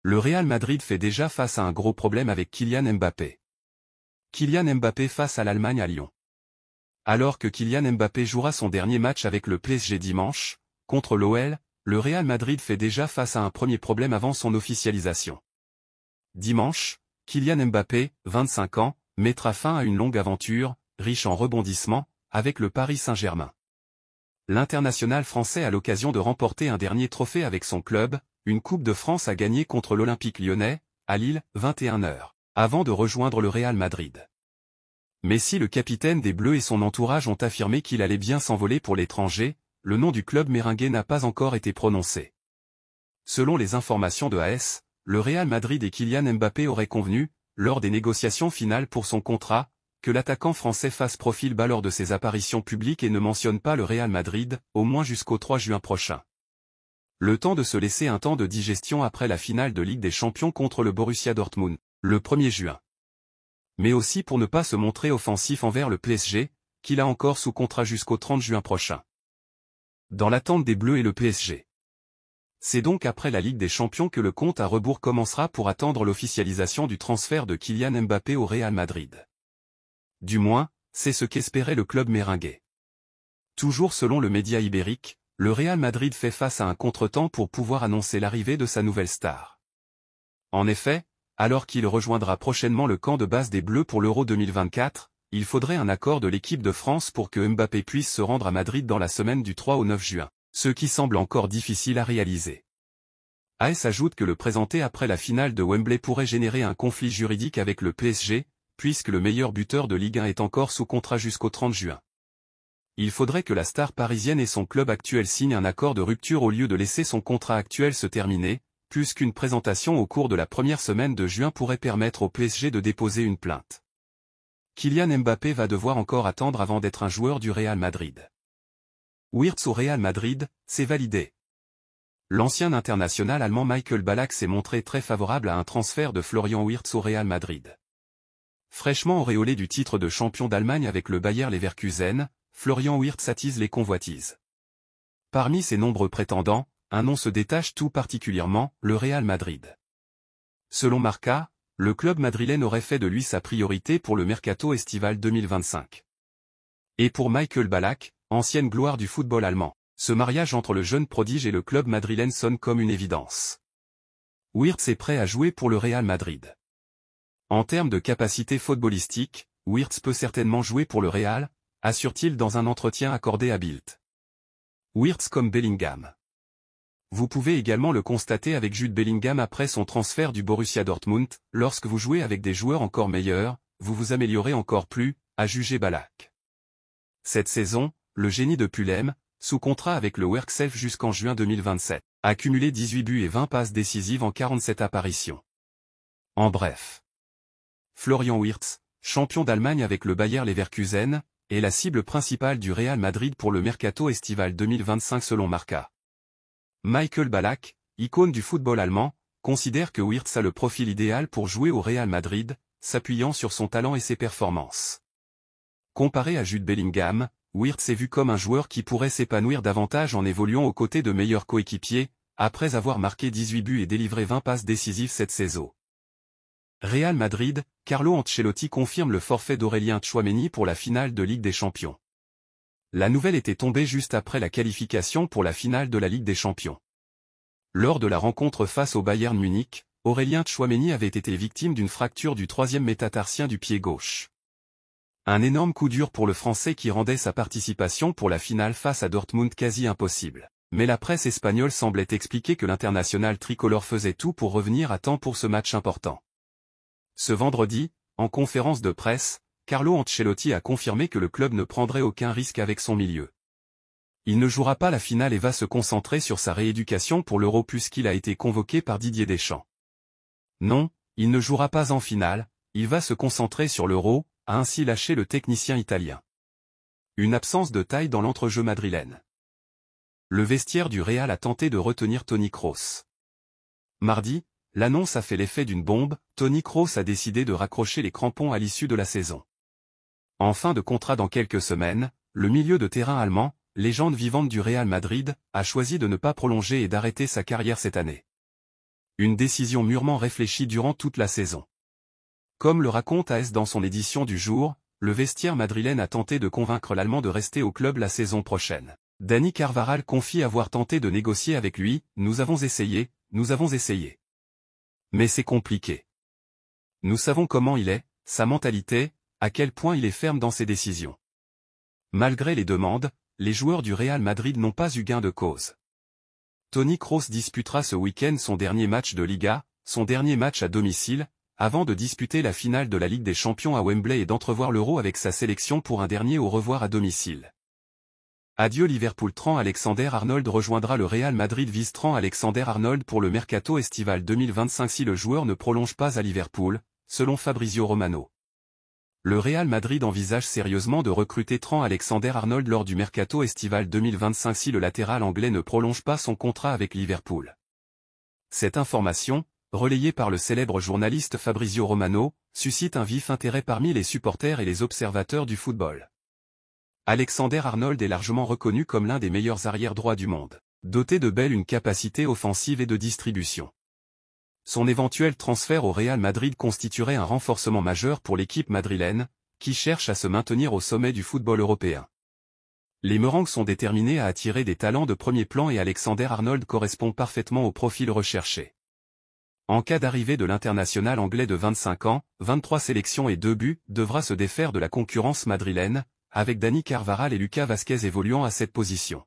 Le Real Madrid fait déjà face à un gros problème avec Kylian Mbappé. Kylian Mbappé face à l'Allemagne à Lyon. Alors que Kylian Mbappé jouera son dernier match avec le PSG dimanche, contre l'OL, le Real Madrid fait déjà face à un premier problème avant son officialisation. Dimanche, Kylian Mbappé, 25 ans, mettra fin à une longue aventure, riche en rebondissements, avec le Paris Saint-Germain. L'international français a l'occasion de remporter un dernier trophée avec son club, une Coupe de France à gagner contre l'Olympique lyonnais, à Lille, 21h, avant de rejoindre le Real Madrid. Mais si le capitaine des Bleus et son entourage ont affirmé qu'il allait bien s'envoler pour l'étranger, le nom du club merengue n'a pas encore été prononcé. Selon les informations de AS, le Real Madrid et Kylian Mbappé auraient convenu, lors des négociations finales pour son contrat, que l'attaquant français fasse profil bas lors de ses apparitions publiques et ne mentionne pas le Real Madrid, au moins jusqu'au 3 juin prochain. Le temps de se laisser un temps de digestion après la finale de Ligue des Champions contre le Borussia Dortmund, le 1er juin. Mais aussi pour ne pas se montrer offensif envers le PSG, qu'il a encore sous contrat jusqu'au 30 juin prochain. Dans l'attente des Bleus et le PSG. C'est donc après la Ligue des Champions que le compte à rebours commencera pour attendre l'officialisation du transfert de Kylian Mbappé au Real Madrid. Du moins, c'est ce qu'espérait le club merengue. Toujours selon le média ibérique, le Real Madrid fait face à un contretemps pour pouvoir annoncer l'arrivée de sa nouvelle star. En effet, alors qu'il rejoindra prochainement le camp de base des Bleus pour l'Euro 2024, il faudrait un accord de l'équipe de France pour que Mbappé puisse se rendre à Madrid dans la semaine du 3 au 9 juin, ce qui semble encore difficile à réaliser. AS ajoute que le présenter après la finale de Wembley pourrait générer un conflit juridique avec le PSG, puisque le meilleur buteur de Ligue 1 est encore sous contrat jusqu'au 30 juin. Il faudrait que la star parisienne et son club actuel signent un accord de rupture au lieu de laisser son contrat actuel se terminer, plus qu'une présentation au cours de la première semaine de juin pourrait permettre au PSG de déposer une plainte. Kylian Mbappé va devoir encore attendre avant d'être un joueur du Real Madrid. Wirtz au Real Madrid, c'est validé. L'ancien international allemand Michael Ballack s'est montré très favorable à un transfert de Florian Wirtz au Real Madrid. Fraîchement auréolé du titre de champion d'Allemagne avec le Bayer Leverkusen, Florian Wirtz attise les convoitises. Parmi ses nombreux prétendants, un nom se détache tout particulièrement, le Real Madrid. Selon Marca, le club madrilène aurait fait de lui sa priorité pour le mercato estival 2025. Et pour Michael Ballack, ancienne gloire du football allemand, ce mariage entre le jeune prodige et le club madrilène sonne comme une évidence. Wirtz est prêt à jouer pour le Real Madrid. En termes de capacité footballistique, Wirtz peut certainement jouer pour le Real, assure-t-il dans un entretien accordé à Bild. Wirtz comme Bellingham. Vous pouvez également le constater avec Jude Bellingham après son transfert du Borussia Dortmund, lorsque vous jouez avec des joueurs encore meilleurs, vous vous améliorez encore plus, a jugé Ballack. Cette saison, le génie de Fulham, sous contrat avec le Werkself jusqu'en juin 2027, a cumulé 18 buts et 20 passes décisives en 47 apparitions. En bref. Florian Wirtz, champion d'Allemagne avec le Bayer Leverkusen, est la cible principale du Real Madrid pour le mercato estival 2025 selon Marca. Michael Ballack, icône du football allemand, considère que Wirtz a le profil idéal pour jouer au Real Madrid, s'appuyant sur son talent et ses performances. Comparé à Jude Bellingham, Wirtz est vu comme un joueur qui pourrait s'épanouir davantage en évoluant aux côtés de meilleurs coéquipiers, après avoir marqué 18 buts et délivré 20 passes décisives cette saison. Real Madrid, Carlo Ancelotti confirme le forfait d'Aurélien Tchouaméni pour la finale de Ligue des Champions. La nouvelle était tombée juste après la qualification pour la finale de la Ligue des Champions. Lors de la rencontre face au Bayern Munich, Aurélien Tchouaméni avait été victime d'une fracture du troisième métatarsien du pied gauche. Un énorme coup dur pour le Français qui rendait sa participation pour la finale face à Dortmund quasi impossible. Mais la presse espagnole semblait expliquer que l'international tricolore faisait tout pour revenir à temps pour ce match important. Ce vendredi, en conférence de presse, Carlo Ancelotti a confirmé que le club ne prendrait aucun risque avec son milieu. Il ne jouera pas la finale et va se concentrer sur sa rééducation pour l'Euro puisqu'il a été convoqué par Didier Deschamps. Non, il ne jouera pas en finale, il va se concentrer sur l'Euro, a ainsi lâché le technicien italien. Une absence de taille dans l'entrejeu madrilène. Le vestiaire du Real a tenté de retenir Toni Kroos. Mardi, l'annonce a fait l'effet d'une bombe, Toni Kroos a décidé de raccrocher les crampons à l'issue de la saison. En fin de contrat dans quelques semaines, le milieu de terrain allemand, légende vivante du Real Madrid, a choisi de ne pas prolonger et d'arrêter sa carrière cette année. Une décision mûrement réfléchie durant toute la saison. Comme le raconte AS dans son édition du jour, le vestiaire madrilène a tenté de convaincre l'Allemand de rester au club la saison prochaine. Dani Carvajal confie avoir tenté de négocier avec lui, « Nous avons essayé, nous avons essayé. Mais c'est compliqué. Nous savons comment il est, sa mentalité, à quel point il est ferme dans ses décisions. » Malgré les demandes, les joueurs du Real Madrid n'ont pas eu gain de cause. Toni Kroos disputera ce week-end son dernier match de Liga, son dernier match à domicile, avant de disputer la finale de la Ligue des Champions à Wembley et d'entrevoir l'Euro avec sa sélection pour un dernier au revoir à domicile. Adieu Liverpool. Trent Alexander-Arnold rejoindra le Real Madrid. Vise Trent Alexander-Arnold pour le mercato estival 2025 si le joueur ne prolonge pas à Liverpool, selon Fabrizio Romano. Le Real Madrid envisage sérieusement de recruter Trent Alexander-Arnold lors du mercato estival 2025 si le latéral anglais ne prolonge pas son contrat avec Liverpool. Cette information, relayée par le célèbre journaliste Fabrizio Romano, suscite un vif intérêt parmi les supporters et les observateurs du football. Alexander-Arnold est largement reconnu comme l'un des meilleurs arrière-droits du monde, doté de belles capacités offensives et de distribution. Son éventuel transfert au Real Madrid constituerait un renforcement majeur pour l'équipe madrilène, qui cherche à se maintenir au sommet du football européen. Les Merengues sont déterminés à attirer des talents de premier plan et Alexander-Arnold correspond parfaitement au profil recherché. En cas d'arrivée de l'international anglais de 25 ans, 23 sélections et 2 buts, devra se défaire de la concurrence madrilène, avec Dani Carvajal et Lucas Vázquez évoluant à cette position.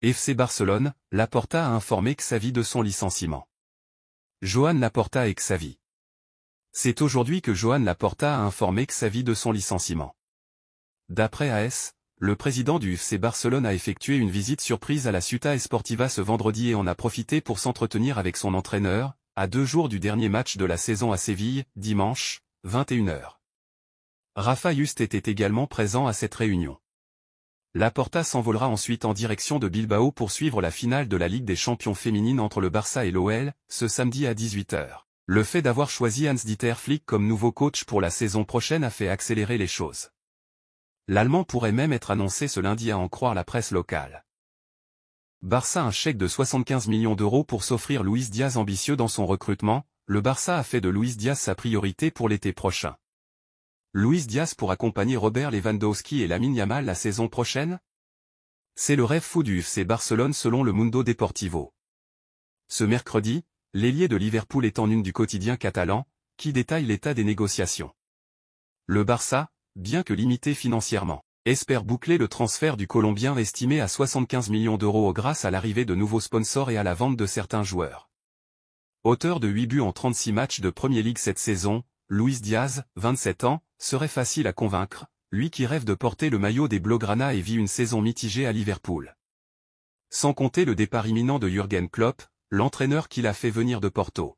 FC Barcelone, Laporta a informé Xavi de son licenciement. Joan Laporta et Xavi. C'est aujourd'hui que Joan Laporta a informé Xavi de son licenciement. D'après AS, le président du FC Barcelone a effectué une visite surprise à la Ciutat Esportiva ce vendredi et en a profité pour s'entretenir avec son entraîneur, à 2 jours du dernier match de la saison à Séville, dimanche, 21h. Rafa Juste était également présent à cette réunion. Laporta s'envolera ensuite en direction de Bilbao pour suivre la finale de la Ligue des Champions féminines entre le Barça et l'OL, ce samedi à 18h. Le fait d'avoir choisi Hans-Dieter Flick comme nouveau coach pour la saison prochaine a fait accélérer les choses. L'Allemand pourrait même être annoncé ce lundi à en croire la presse locale. Barça un chèque de 75 millions d'euros pour s'offrir Luis Diaz ambitieux dans son recrutement, le Barça a fait de Luis Diaz sa priorité pour l'été prochain. Luis Diaz pour accompagner Robert Lewandowski et Lamine Yamal la saison prochaine? C'est le rêve fou du FC Barcelone selon le Mundo Deportivo. Ce mercredi, l'ailier de Liverpool est en une du quotidien catalan, qui détaille l'état des négociations. Le Barça, bien que limité financièrement, espère boucler le transfert du Colombien estimé à 75 millions d'euros grâce à l'arrivée de nouveaux sponsors et à la vente de certains joueurs. Auteur de 8 buts en 36 matchs de Premier League cette saison, Luis Diaz, 27 ans, serait facile à convaincre, lui qui rêve de porter le maillot des Blaugrana et vit une saison mitigée à Liverpool. Sans compter le départ imminent de Jürgen Klopp, l'entraîneur qui l'a fait venir de Porto.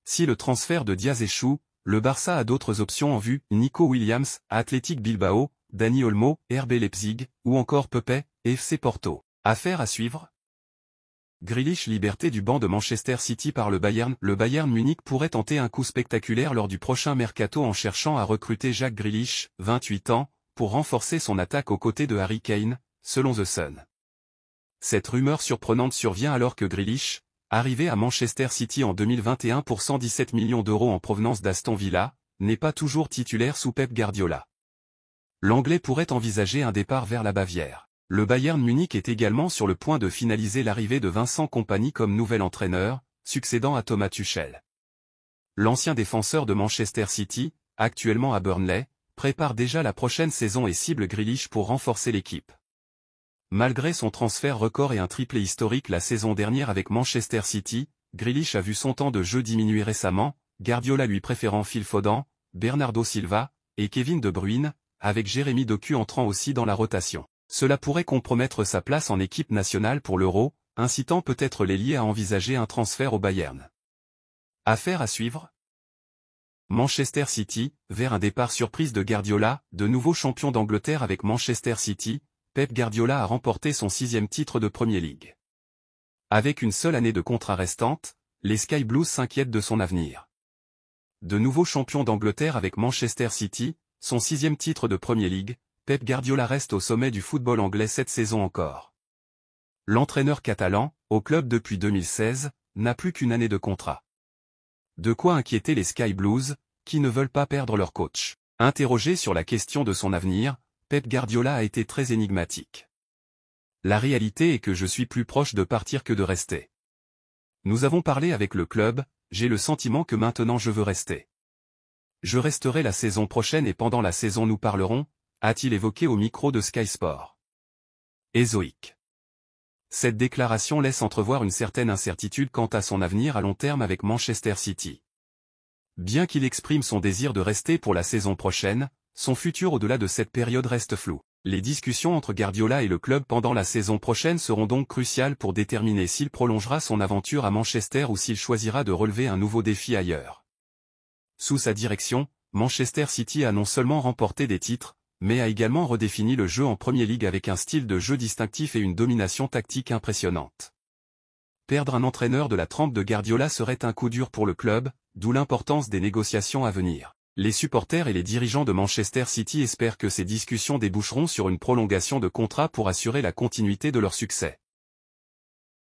Si le transfert de Diaz échoue, le Barça a d'autres options en vue, Nico Williams, Athletic Bilbao, Dani Olmo, RB Leipzig, ou encore Pepe, FC Porto. Affaire à suivre. Grealish liberté du banc de Manchester City par le Bayern Munich pourrait tenter un coup spectaculaire lors du prochain mercato en cherchant à recruter Jack Grealish, 28 ans, pour renforcer son attaque aux côtés de Harry Kane, selon The Sun. Cette rumeur surprenante survient alors que Grealish, arrivé à Manchester City en 2021 pour 117 millions d'euros en provenance d'Aston Villa, n'est pas toujours titulaire sous Pep Guardiola. L'Anglais pourrait envisager un départ vers la Bavière. Le Bayern Munich est également sur le point de finaliser l'arrivée de Vincent Kompany comme nouvel entraîneur, succédant à Thomas Tuchel. L'ancien défenseur de Manchester City, actuellement à Burnley, prépare déjà la prochaine saison et cible Grealish pour renforcer l'équipe. Malgré son transfert record et un triplé historique la saison dernière avec Manchester City, Grealish a vu son temps de jeu diminuer récemment, Guardiola lui préférant Phil Foden, Bernardo Silva, et Kevin De Bruyne, avec Jérémy Doku entrant aussi dans la rotation. Cela pourrait compromettre sa place en équipe nationale pour l'Euro, incitant peut-être l'ailier à envisager un transfert au Bayern. Affaire à suivre. Manchester City, vers un départ surprise de Guardiola, de nouveau champion d'Angleterre avec Manchester City, Pep Guardiola a remporté son 6e titre de Premier League. Avec une seule année de contrat restante, les Sky Blues s'inquiètent de son avenir. De nouveau champion d'Angleterre avec Manchester City, son 6e titre de Premier League, Pep Guardiola reste au sommet du football anglais cette saison encore. L'entraîneur catalan, au club depuis 2016, n'a plus qu'une année de contrat. De quoi inquiéter les Sky Blues, qui ne veulent pas perdre leur coach. Interrogé sur la question de son avenir, Pep Guardiola a été très énigmatique. La réalité est que je suis plus proche de partir que de rester. Nous avons parlé avec le club, j'ai le sentiment que maintenant je veux rester. Je resterai la saison prochaine et pendant la saison nous parlerons, a-t-il évoqué au micro de Sky Sport. Ezoic. Cette déclaration laisse entrevoir une certaine incertitude quant à son avenir à long terme avec Manchester City. Bien qu'il exprime son désir de rester pour la saison prochaine, son futur au-delà de cette période reste flou. Les discussions entre Guardiola et le club pendant la saison prochaine seront donc cruciales pour déterminer s'il prolongera son aventure à Manchester ou s'il choisira de relever un nouveau défi ailleurs. Sous sa direction, Manchester City a non seulement remporté des titres, mais a également redéfini le jeu en Premier League avec un style de jeu distinctif et une domination tactique impressionnante. Perdre un entraîneur de la trempe de Guardiola serait un coup dur pour le club, d'où l'importance des négociations à venir. Les supporters et les dirigeants de Manchester City espèrent que ces discussions déboucheront sur une prolongation de contrat pour assurer la continuité de leur succès.